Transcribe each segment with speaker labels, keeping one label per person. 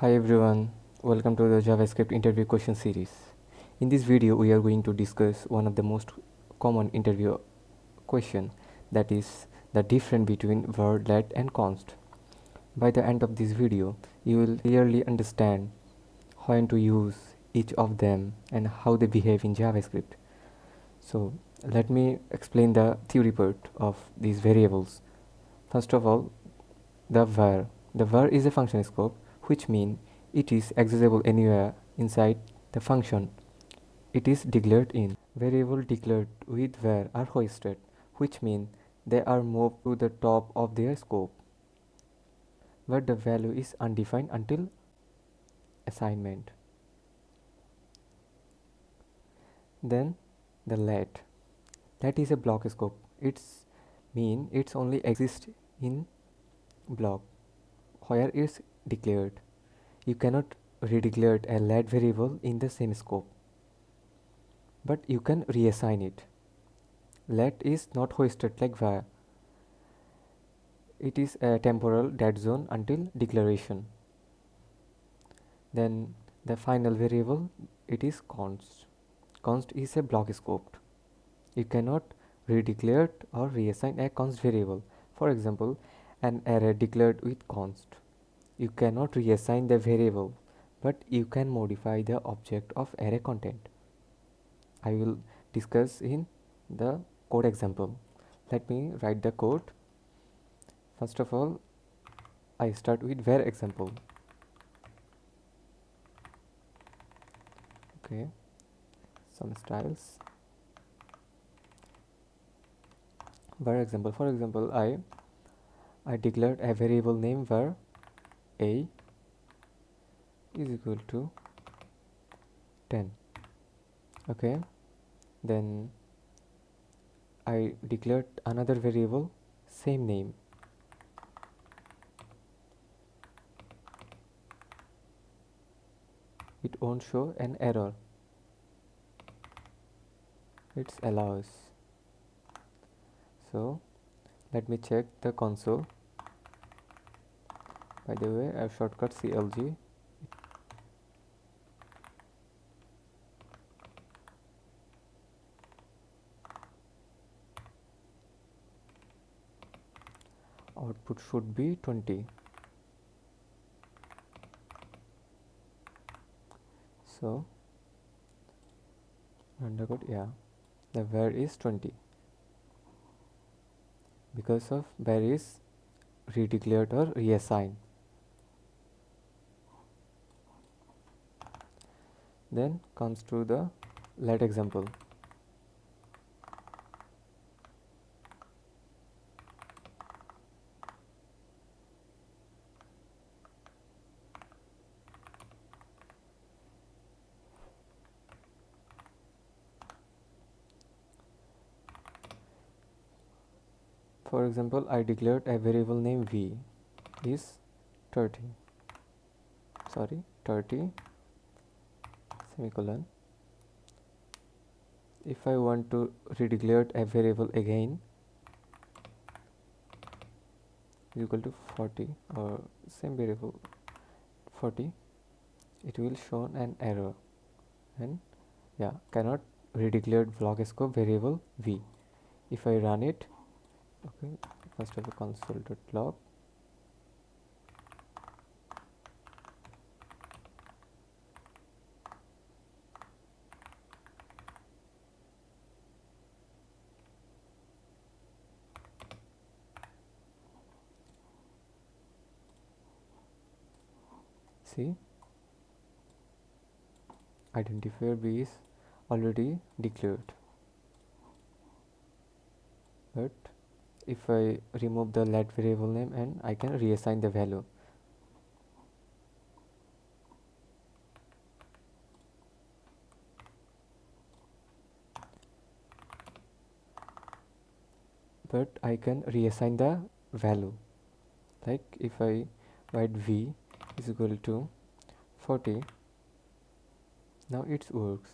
Speaker 1: Hi everyone, welcome to the JavaScript Interview Question series. In this video, we are going to discuss one of the most common interview question, that is the difference between var, let and const. By the end of this video, you will clearly understand when to use each of them and how they behave in JavaScript. So let me explain the theory part of these variables. First of all, the var. The var is a function scope, which means it is accessible anywhere inside the function it is declared in. Variable declared with var are hoisted, which means they are moved to the top of their scope, where the value is undefined until assignment. Then the let. Let is a block scope. It's only exists in block where it's declared. You cannot redeclare a let variable in the same scope, but you can reassign it. Let is not hoisted like var. It is a temporal dead zone until declaration. Then the final variable, it is const. Const is a block scope. You cannot redeclare or reassign a const variable. For example, an array declared with const. You cannot reassign the variable, but you can modify the object of array content. I will discuss in the code example. Let me write the code. First of all, I start with var example. Okay, some styles. Var example. For example, I declared a variable name var a is equal to 10. Okay, then I declared another variable same name. It won't show an error. It allows. So let me check the console. By the way, I have shortcut CLG. Output should be 20. So run the code. Yeah, the var is 20 because of var is redeclared or reassigned. Then comes to the let example. For example, I declared a variable name v is 30 semicolon. If I want to redeclare a variable again equal to 40 or same variable 40, it will show an error and cannot redeclared block scope variable v. If I run it, okay, first of all console.log. See, identifier b is already declared, but if I remove the let variable name and I can reassign the value. But I can reassign the value, like if I write v is equal to 40, now it works.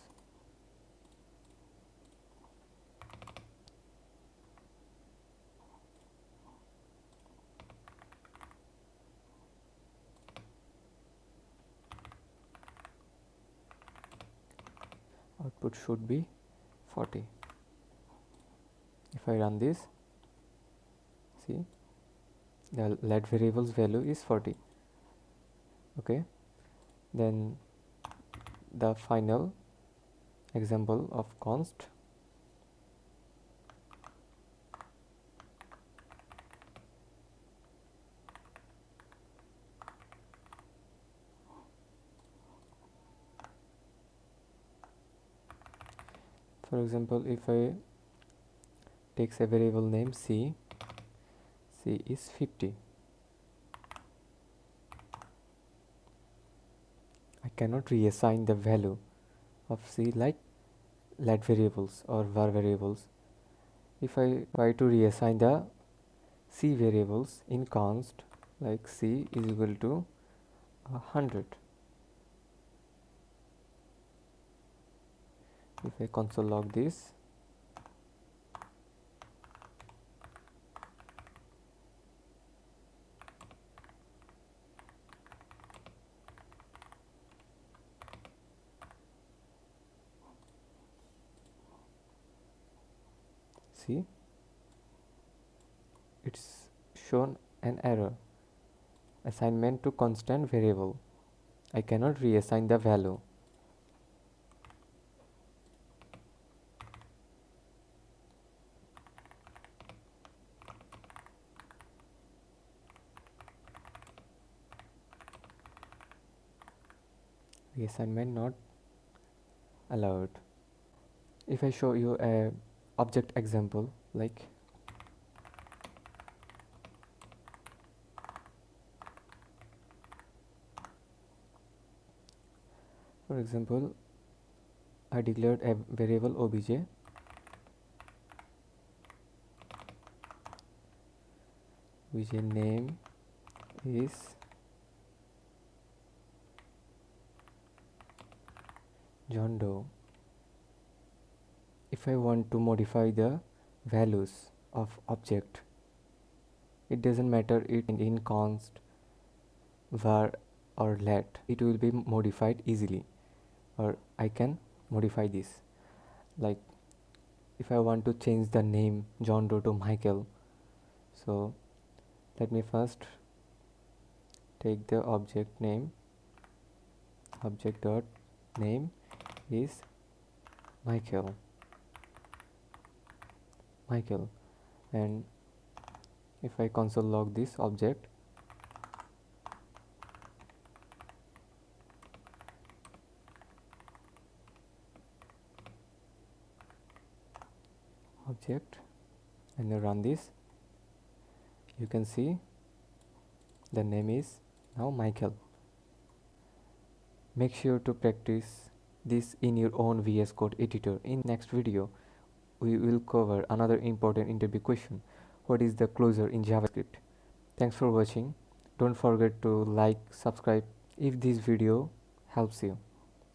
Speaker 1: output should be 40. If I run this, see, the let variables value is 40. Okay, then the final example of const. For example, if I takes a variable name c is 50, I cannot reassign the value of c like let variables or var variables. If I try to reassign the c variables in const, like c is equal to 100, if I console log this, see, it's shown an error, assignment to constant variable. I cannot reassign the value. Reassignment not allowed. If I show you a object example, like for example, I declared a variable obj which name is John Doe. If I want to modify the values of object, it doesn't matter it in const, var or let, it will be modified easily, or I can modify this. Like if I want to change the name John Doe to Michael, so let me first take the object name, object dot name is Michael, and if I console log this object, and then run this, you can see the name is now Michael. Make sure to practice this in your own VS Code editor. In next video, we will cover another important interview question. What is the closure in JavaScript? Thanks for watching. Don't forget to like, subscribe if this video helps you.